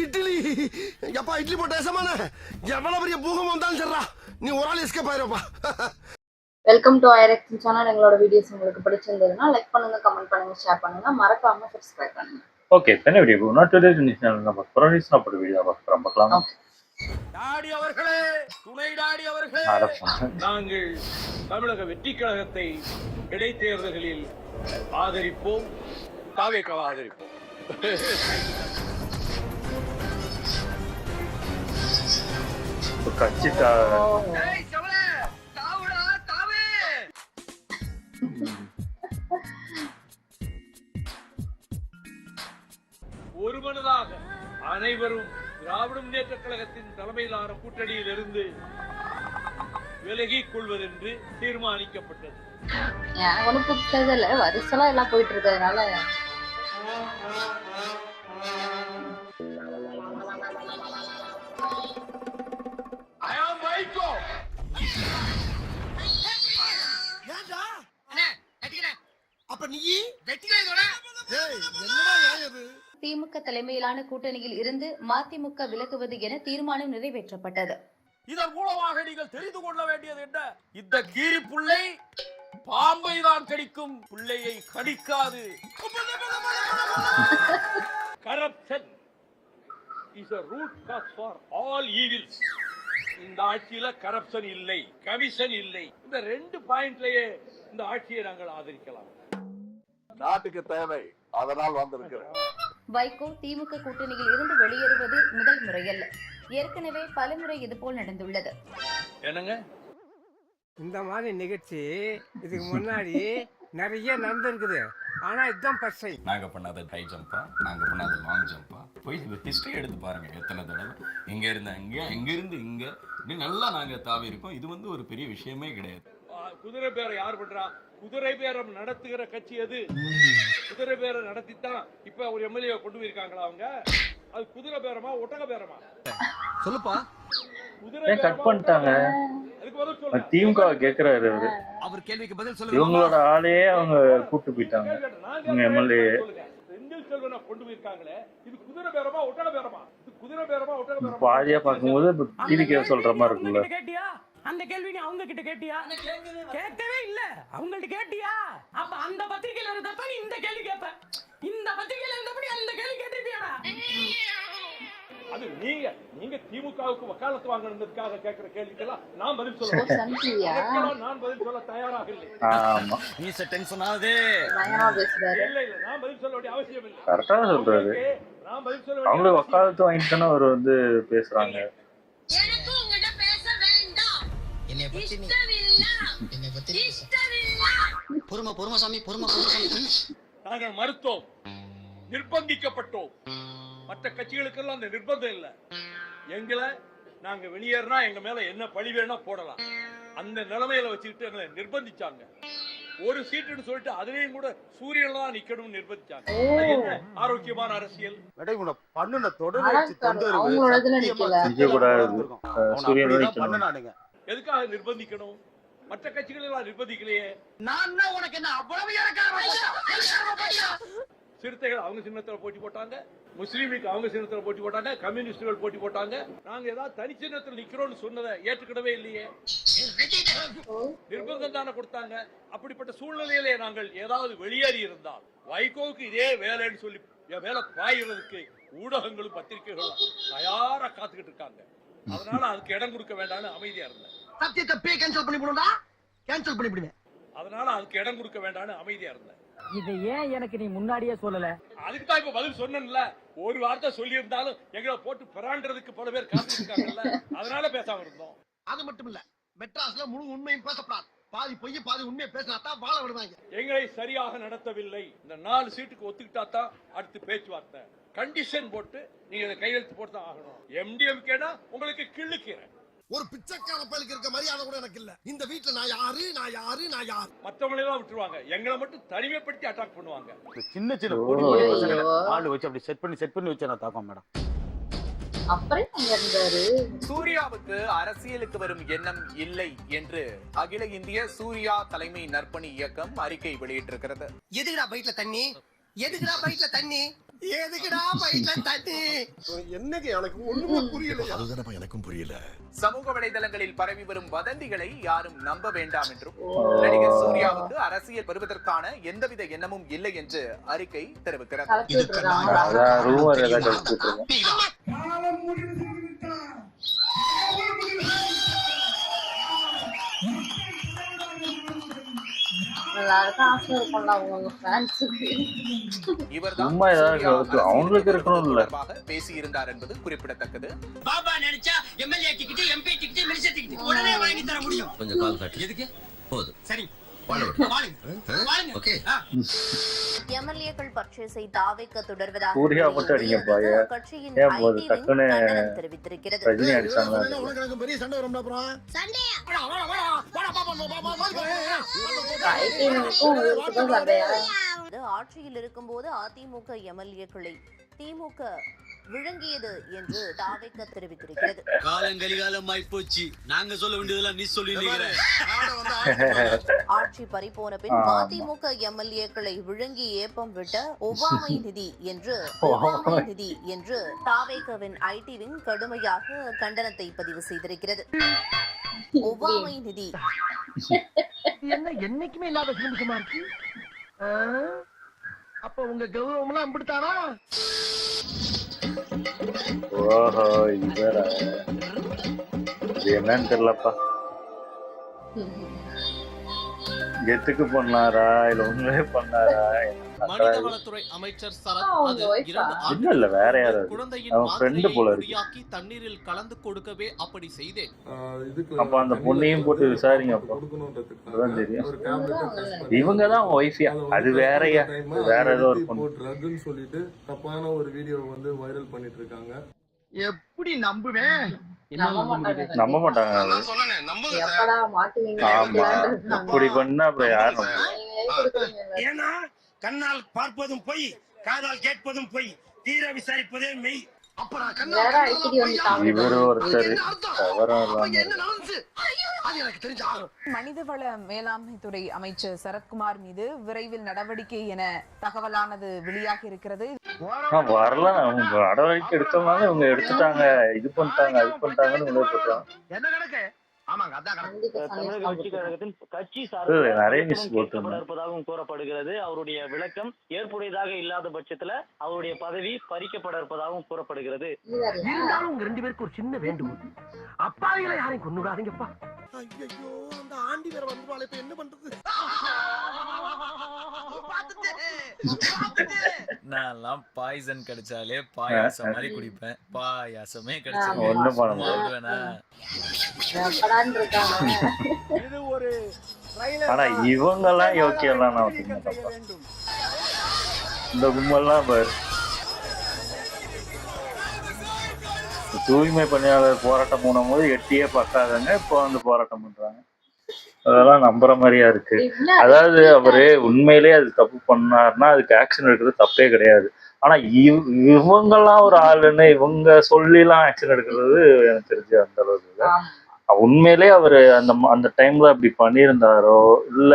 இட்லி எப்பா இட்லி போட்ட சமான எவ்வளவு பெரிய பூகம் வந்தாலும் சரிடா நீ ஒரு ஆள் எஸ்கேப் ஆயிருப்பா. வெல்கம் டு ஐரெக்ட் சேனல். எங்களோட வீடியோஸ் உங்களுக்கு பிடிச்சிருந்ததுன்னா லைக் பண்ணுங்க, கமெண்ட் பண்ணுங்க, ஷேர் பண்ணுங்க, மறக்காம சப்ஸ்கிரைப் பண்ணுங்க. ஓகே, என்ன வீடியோ நாட் டுடே சேனல் நம்ம ப்ரொடியூஸ் பண்ண வீடியோ பார்க்கலாம். டாடி அவர்களே, துணை டாடி அவர்களே, நாங்கள் தமிழக வெற்றி கழகத்தை இடைத்தேர்தல்களில் ஆதரிப்போம், தாவேக்காவை ஆதரிப்போம். ஒருமனதாக அனைவரும் திராவிட முன்னேற்ற கழகத்தின் தலைமையிலான கூட்டணியில் இருந்து விலகிக் கொள்வதென்று தீர்மானிக்கப்பட்டது. ஒன்றும் புத்தகத்துல வருஷம் எல்லாம் போயிட்டு இருக்கிறதுனால திமுக தலைமையிலான கூட்டணியில் இருந்து மதிமுக விலகுவது என தீர்மானம் நிறைவேற்றப்பட்டது. இதன் மூலமாக நீங்கள் தெரிந்து கொள்ள வேண்டியது என்ன? இந்த கீரி புள்ளை பாம்பை தான் கடிக்கும், பிள்ளையை கடிக்காது. Corruption is a root cause for all evils. இந்த ஆட்சியில கரப்ஷன் இல்லை, கமிஷன் இல்லை. இந்த ரெண்டு பாயிண்ட்லயே இந்த ஆட்சியை நாங்கள் ஆதரிக்கலாம். நாட்டுக்கு தேவை, அதனால் வந்திருக்கிறேன். வைகோ திமுக கூட்டணியில் இருந்து வெளியேறுவது முதல் முறையல்ல, ஏற்கனவே பலமுறை இதுபோல் நடந்துள்ளது. என்னங்க இந்த மாதிரி நிகழ்ச்சி இதுக்கு முன்னாடி நிறைய நடந்திருக்குது, ஆனா இதுதான் ஃபர்ஸ்ட் டைம். நாங்க பண்ணாத ஹை ஜம்பா, நாங்க பண்ணாத லாங் ஜம்பா, போய் ஹிஸ்டரி எடுத்து பாருங்க. எத்தனை தடவை இங்க இருந்து அங்க, இங்க இருந்து இங்க, இப்படி நல்லா நாங்க தாவி இருக்கோம். இது வந்து ஒரு பெரிய விஷயமே கிடையாது. குதிரை பேரம் யார் பண்றா? குதிரை பேரம் நடத்துகிற கட்சி எது? குதிரை பேரம் நடத்தித்தான் இப்ப ஒரு எம்எல்ஏ கொண்டு போயிருக்காங்களா அவங்க? அது குதிரை பேரமா ஒட்டக பேரமா? சொல்லுப்பா. குதிரை கட் பண்ணிட்டாங்க. அதுக்கு பதில் சொல்லுங்க. திமுக கேக்குறாரு அவரு. அவர் கேள்விக்கு பதில் சொல்லுங்க. இவங்களோட ஆளையே அவங்க கூட்டு போயிட்டாங்க. இவங்க எம்எல்ஏ செந்தில் செல்வனை கொண்டு போயிருக்காங்களே, இது குதிரை பேரமா ஒட்டக பேரமா? இது குதிரை பேரமா ஒட்டக பேரமா? பாதியா பார்க்கும்போது டிவிக்கே சொல்ற மாதிரி இருக்குல்ல. கேட்டியா அந்த கேள்வி? நீ அவங்க கிட்ட கேட்டியா? கேட்கவே இல்ல. அவங்கள்ட்ட கேட்டியா? அப்ப அந்த பத்திரிகையில இருந்தப்ப நீ இந்த கேள்வி கேட்ப, இந்த பத்திரிகையில இருந்தபடி அந்த கேள்வி கேட்டிருப்பியாடா? அது நீங்க திமுகவுக்கு வக்காலத்து வாங்கணுன்றதுக்காக கேட்கிற கேள்விக்கெல்லாம் நான் பதில் சொல்ல, நான் பதில் சொல்ல தயாராக இல்லை. ஆமா, நீ டென்ஷன் ஆகுது. இல்ல நான் பதில் சொல்ல வேண்டிய அவசியம் இல்லை. கரெக்டா சொல்றாரு. நான் பதில் சொல்ல அவங்களுக்கு வக்காலத்து வாங்கிட்டு தானே அவர் வந்து பேசுறாங்க. நாங்கள் மறுத்தோம், நிர்பந்திக்கப்பட்டோம். மற்ற கட்சிகளுக்கெல்லாம் அந்த நிர்பந்தம் இல்ல. எங்களை நாங்க வெளியேறினா எங்க மேல என்ன பழி வேணா போடலாம், அந்த நிலைமையில வச்சுக்கிட்டு எங்களை நிர்பந்திச்சாங்க. ஒரு சீட்டுன்னு சொல்லிட்டு அதுலயும் கூட சூரியன் தான் நிக்கணும்னு நிர்பந்திச்சாங்க. என்ன ஆரோக்கியமான அரசியல்? எதுக்காக நிர்பந்திக்கணும்? மற்ற கட்சிகள் எல்லாம் நிர்பந்திக்கலையே. நான் உனக்கு என்ன அவ்வளவு சிறுத்தைகள் அவங்க சின்னத்துல போட்டி போட்டாங்க, முஸ்லீமுக்கு அவங்க சின்னத்துல போட்டி போட்டாங்க, கம்யூனிஸ்டுகள் போட்டி போட்டாங்க. நாங்க ஏதாவது தனி சின்னத்துல நிக்கிறோம்னு சொன்னதை ஏற்றுக்கிடவே இல்லையே. நிர்பந்தம் தானே கொடுத்தாங்க. அப்படிப்பட்ட சூழ்நிலையிலே நாங்கள் ஏதாவது வெளியேறி இருந்தால் வைகோவுக்கு இதே வேலைன்னு சொல்லி என் மேல பாய்கிறதுக்கு ஊடகங்களும் பத்திரிகைகளும் தயாரா காத்துக்கிட்டு இருக்காங்க. அதனால அதுக்கு இடம் கொடுக்க வேண்டாம்னு அமைதியா இருந்தேன். சத்தியத்தை கேன்சல் பண்ணி போடுடா, கேன்சல் பண்ணி விடுவேன். அதனால அதுக்கு இடம் கொடுக்க வேண்டாம்னு அமைதியா இருந்தேன். இதை ஏன் எனக்கு நீ முன்னாடியே சொல்லல? அதுக்கு தான் இப்ப பதில் சொன்னேன்ல. ஒரு வார்த்தை சொல்லி இருந்தாலும் எங்களை போட்டு பிராண்டதுக்கு பல பேர் காத்திருக்காங்கல்ல, அதனால பேசாம இருந்தோம். அது மட்டும் இல்ல, மெட்ராஸ்ல முழு உண்மையும் பேசப்படாது. பாதி பொய் பாதி உண்மையை பேசினாதான் வாழ விடுவாங்க. எங்களை சரியாக நடத்தவில்லை. இந்த 4 சீட்டுக்கு ஒத்துக்கிட்டா தான் அடுத்து பேச்சுவார்த்தை. கண்டிஷன் போட்டு நீங்க இதை கையெழுத்து போட்டு தான் ஆகணும். எம்டிஎம்கேனா உங்களுக்கு கிள்ளுக்கிறேன். ஒரு பிச்சைக்கார பயலுக்கு இருக்க மரியாதை கூட எனக்கு இல்ல. இந்த வீட்டுல நான் யாரு நான் யாரு நான் யாரு? மத்தவங்களை எல்லாம் விட்டுருவாங்க, எங்களை மட்டும் தனிமைப்படுத்தி அட்டாக் பண்ணுவாங்க. சின்ன சின்ன பொடி பொடி பசங்களை ஆளு வச்சு அப்படி செட் பண்ணி வச்சு நான் தாக்கம் மேடம். சூர்யாவுக்கு அரசியலுக்கு வரும் எண்ணம் இல்லை என்று அகில இந்திய சூர்யா தலைமை நற்பணி இயக்கம் அறிக்கை வெளியிட்டிருக்கிறது. எதுக்குடா பைட்ல தண்ணி? எதுக்குடா பைட்ல தண்ணி? எதுக்குடா பைட்ல தண்ணி? என்னங்க எனக்கு ஒண்ணுமே புரியல. அதுதானப்பா எனக்கும் புரியல. சமூக வலைதளங்களில் பரவி வரும் வதந்திகளை யாரும் நம்ப வேண்டாம் என்றும் நடிகர் சூர்யாவுக்கு அரசியல் வருவதற்கான எந்தவித எண்ணமும் இல்லை என்று அறிக்கை தெரிவிக்கிறது. கலக்கி விட்டுருக்காங்க. அதான் ரூமர் ஏதாவது கழிச்சுட்டு இருக்கோம். எல்லாருக்கும் ஆசை இருக்கும்ல அவங்க ஃபேன்ஸுக்கு. இவர்தான் சும்மா ஏதாவது சூர்யா இருக்கு. அவங்களுக்கு அரசியல் இருக்கணும்ல. தொடர்பாக பேசியிருந்தார் என்பது குறிப்பிடத்தக்கது. பாபா நினைச்சா MLA ticket MP ticket minister ticket உடனே வாங்கி தர முடியும். கொஞ்சம் கால் காட்டு. எதுக்கு? போதும். சரி வாழுங்க. வாழுங்க. ஓகே. எம்எல்ஏக்கள் பர்ச்சேஸை தாவேக்க தொடர்வதாக சூர்யா மட்டும் அடிங்கப்பா. கட்சியின் ஏன் போது ஐடி டக்குன்னு கண்டனம் தெரிவித்திருக்கிறது. ரஜினி அடிச்சாங்களா? உனக்கு எனக்கு பெரிய சண்டை வரும்டா அப்புறம். ஐடிக்கும் உங்களுக்கும் சண்டையா? ஆட்சியில் இருக்கும்போது அதிமுக எம்எல்ஏக்களை திமுக விழுங்கியது என்று தாவேக்க தெரிவித்திருக்கிறது. காலங்கலிகாலமாய் போச்சு. நாங்க சொல்ல வேண்டியதெல்லாம் நீ சொல்லி ஆட்சி பறிபோன பின் அதிமுக எம்எல்ஏக்களை விழுங்கி ஏப்பம் விட்ட ஒவ்வாமை நிதி என்று தாவேக்கவின் ஐடி விங் கடுமையாக கண்டனத்தை பதிவு செய்திருக்கிறது. ஒவ்வாமை நிதி என்ன என்னைக்குமே இல்லாத சிலிம்பிக்கமா இருக்கு. அப்ப உங்க கௌரவம் எல்லாம் அப்படித்தானா? ஓஹோ இவர என்னன்னு தெரியலப்பா. கெத்துக்கு பண்ணாரா இல்ல உண்மையே பண்ணாரா? மனிதவளத்துறை அமைச்சர் சரத் அது இல்ல வேற யாராவது குழந்தையின் அவன் ஃப்ரெண்டு போல இருக்கு. மாத்திரையை தண்ணீரில் கலந்து கொடுக்கவே அப்படி செய்தேன். அப்ப அந்த பொண்ணையும் போட்டு விசாரிங்க. அப்போ அதான் தெரியும். இவங்க தான் ஒய்ஃபியா, அது வேறயா, வேற ஏதோ ஒரு பொண்ணு சொல்லிட்டு தப்பான ஒரு வீடியோ வந்து வைரல் பண்ணிட்டு இருக்காங்க. எப்படி நம்புவேன்? நம்ப மாட்டாங்க. எப்படா மாட்டுவீங்க? ஆமா, இப்படி பண்ணா அப்புறம் யாரும் ஏன்னா கண்ணால் பார்ப்பதும் பொய், காதால் கேட்பதும் பொய், தீர விசாரிப்பதே மெய். வேற அடிக்கடி வந்துட்டாங்க. இவரு ஒருத்தர் தவறாக மனிதவள மேலாண்மை துறை அமைச்சர் சரத்குமார் மீது விரைவில் நடவடிக்கை என தகவலானது வெளியாகி இருக்கிறது. வரல. அவங்க நடவடிக்கை எடுத்தோம்னால இவங்க எடுத்துட்டாங்க, இது பண்ணிட்டாங்க, அது பண்ணிட்டாங்கன்னு உள்ள போட்டாங்க. என்ன கணக்கு? ஆமாங்க, அதான் கணக்கு. தமிழக கட்சி கழகத்தின் கட்சி நிறைய நியூஸ் போட்டு இருப்பதாகவும் கூறப்படுகிறது. அவருடைய விளக்கம் ஏற்புடையதாக இல்லாத பட்சத்துல அவருடைய பதவி பறிக்கப்பட இருப்பதாகவும் கூறப்படுகிறது. இருந்தாலும் உங்க 2 பேருக்கு ஒரு சின்ன வேண்டுகோள். அப்பாவிகளை யாரையும் கொண்டு விடாதீங்கப்பா. ஐயோ, அந்த ஆண்டி வேற வந்துருவாளே, இப்ப என்ன பண்றது? நான் பாய்சன் கிடைச்சாலே பாயாசம் மாதிரி குடிப்பேன். பாயாசமே கிடைச்சாலே ஒண்ணும் பண்ண முடியாது. எப்படான்னு இருக்காங்க. இது ஒரு ஆனா இவங்க எல்லாம் யோக்கியெல்லாம் நான் வச்சுக்கேன்ப்பா. இந்த கும்பல்லாம் பாரு, தூய்மை பணியாளர் போராட்டம் போனும்போது எட்டியே பார்க்காதங்க இப்போ வந்து போராட்டம் பண்றாங்க. அதெல்லாம் நம்புற மாதிரியா இருக்கு. அதாவது அவரு உண்மையிலே அது தப்பு பண்ணாருன்னா அதுக்கு ஆக்ஷன் எடுக்கிறது தப்பே கிடையாது. ஆனா இவங்கெல்லாம் ஒரு ஆளுன்னு இவங்க சொல்லிலாம் ஆக்ஷன் எடுக்கிறது எனக்கு தெரிஞ்சு அந்த அளவுக்கு இல்லை. உண்மையிலே அவரு அந்த டைம்ல அப்படி பண்ணியிருந்தாரோ இல்ல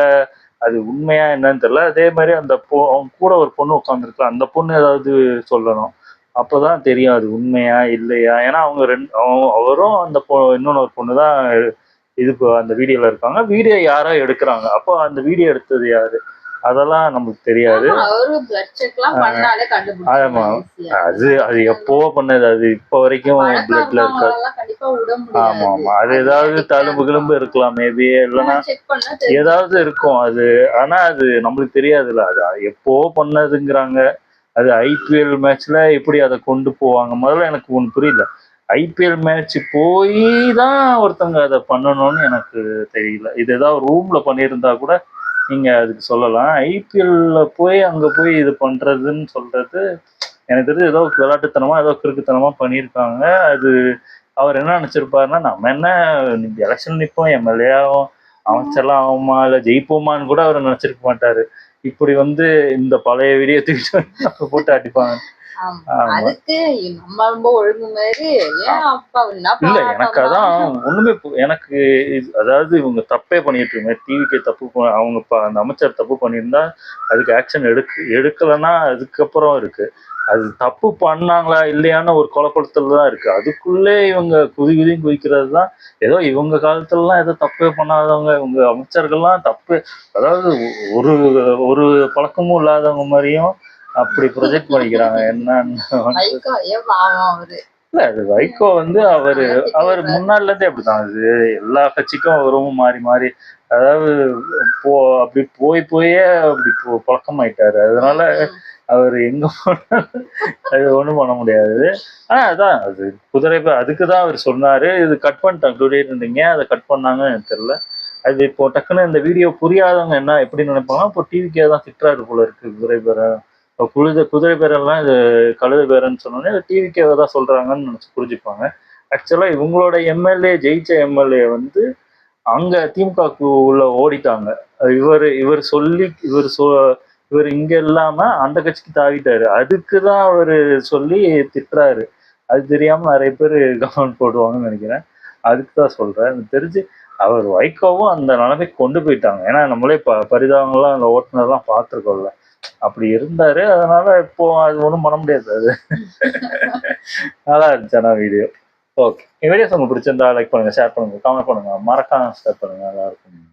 அது உண்மையா என்னன்னு தெரியல. அதே மாதிரி அந்த அவங்க கூட ஒரு பொண்ணு உட்காந்துருக்கலாம், அந்த பொண்ணு ஏதாவது சொல்லணும், அப்பதான் தெரியும் அது உண்மையா இல்லையா. ஏன்னா அவங்க அவரும் அந்த இன்னொன்னு ஒரு பொண்ணு தான் இது அந்த வீடியோல இருக்காங்க. வீடியோ யாரோ எடுக்கிறாங்க, அப்போ அந்த வீடியோ எடுத்தது யாரு அதெல்லாம் நமக்கு தெரியாது. ஆமா, அது எப்போ பண்ணது, அது இப்ப வரைக்கும் பிளட்ல இருக்காது. ஆமா ஆமா, அது ஏதாவது தழும்பு கிளம்பு இருக்கலாம் மேபி, இல்லைன்னா ஏதாவது இருக்கும் அது. ஆனா அது நம்மளுக்கு தெரியாதுல்ல, அது எப்போ பண்ணதுங்கிறாங்க. அது ஐபிஎல் மேட்ச்ல எப்படி அதை கொண்டு போவாங்க முதல்ல எனக்கு ஒண்ணு புரியல. ஐபிஎல் மேட்ச் போய் தான் ஒருத்தவங்க அதை பண்ணணும்னு எனக்கு தெரியல. இது ஏதாவது ரூம்ல பண்ணியிருந்தா கூட நீங்க அதுக்கு சொல்லலாம். ஐபிஎல்ல போய் அங்க போய் இது பண்றதுன்னு சொல்றது எனக்கு தெரிஞ்சு ஏதோ விளையாட்டுத்தனமா ஏதோ கிறுக்குத்தனமா பண்ணியிருக்காங்க. அது அவர் என்ன நினைச்சிருப்பாருன்னா, நம்ம என்ன எலெக்ஷன் நிற்போம், எம்எல்ஏ ஆகும், அமைச்சர்லாம் ஆகுமா இல்லை ஜெயிப்போமான்னு கூட அவர் நினைச்சிருக்க மாட்டாரு. இப்படி வந்து இந்த பழைய வீடியோ தூக்கிட்டு போட்டு அடிப்பாங்க. அதுக்கு நம்ம ரொம்ப ஒழுங்கு மாதிரி ஏன் அப்பா இல்ல எனக்கு அதான் ஒண்ணுமே எனக்கு அதாவது இவங்க தப்பே பண்ணிட்டு இருங்க டிவிக்கு தப்பு அவங்க அந்த அமைச்சர் தப்பு பண்ணியிருந்தா அதுக்கு ஆக்ஷன் எடுக்கலைன்னா அதுக்கப்புறம் இருக்கு. அது தப்பு பண்ணாங்களா இல்லையான ஒரு குழப்பத்தில் தான் இருக்கு. அதுக்குள்ளே இவங்க குதியும் குதிக்கிறது தான். ஏதோ இவங்க காலத்துலலாம் ஏதோ தப்பே பண்ணாதவங்க இவங்க அமைச்சர்கள்லாம் தப்பு, அதாவது ஒரு ஒரு பழக்கமும் இல்லாதவங்க மாதிரியும் அப்படி ப்ரொஜெக்ட் பண்ணிக்கிறாங்க. என்னன்னு இல்ல அது வைகோ வந்து அவர் முன்னாடில இருந்தே அப்படிதான். அது எல்லா கட்சிக்கும் அவரும் மாறி மாறி அதாவது அப்படி போயே அப்படி பழக்கமாயிட்டாரு. அதனால அவர் எங்க போனாலும் அது ஒண்ணும் பண்ண முடியாது. அதான் அது குதிரை அதுக்குதான் அவர் சொன்னாரு. இது கட் பண்ணிட்டாங்க சொல்லிட்டு இருந்தீங்க, அதை கட் பண்ணாங்கன்னு எனக்கு தெரியல. அது இப்போ டக்குன்னு இந்த வீடியோ புரியாதவங்க என்ன எப்படி நினைப்பாங்கன்னா இப்போ டிவிக்கே தான் திட்டுறாரு போல இருக்கு குதிரை பேரை. குதிரை பேரெல்லாம் இது கழுத பேரன்னு சொன்னோன்னே டிவிக்கே தான் சொல்றாங்கன்னு நினைச்சு புரிஞ்சுப்பாங்க. ஆக்சுவலா இவங்களோட எம்எல்ஏ ஜெயிச்ச எம்எல்ஏ வந்து அங்க திமுக உள்ள ஓடிட்டாங்க. இவர் இங்க இல்லாம அந்த கட்சிக்கு தாவிட்டாரு. அதுக்குதான் அவரு சொல்லி திட்டுறாரு. அது தெரியாம நிறைய பேர் கமெண்ட் போடுவாங்கன்னு நினைக்கிறேன். அதுக்குதான் சொல்றேன். எனக்கு தெரிஞ்சு அவர் வைகோவும் அந்த நிலைமைக்கு கொண்டு போயிட்டாங்க. ஏன்னா நம்மளே பரிதாபங்கள்லாம் அந்த ஓட்டுநர்லாம் பார்த்துருக்கோம்ல, அப்படி இருந்தாரு. அதனால இப்போ அது ஒன்றும் பண்ண முடியாது. அது நல்லா இருந்துச்சு ஆனா வீடியோ. ஓகே, வீடியோஸ் உங்களுக்கு பிடிச்சிருந்தா லைக் பண்ணுங்க, ஷேர் பண்ணுங்க, கமெண்ட் பண்ணுங்க, மறக்காம சப்ஸ்கிரைப் பண்ணுங்க. நல்லா இருக்கும்.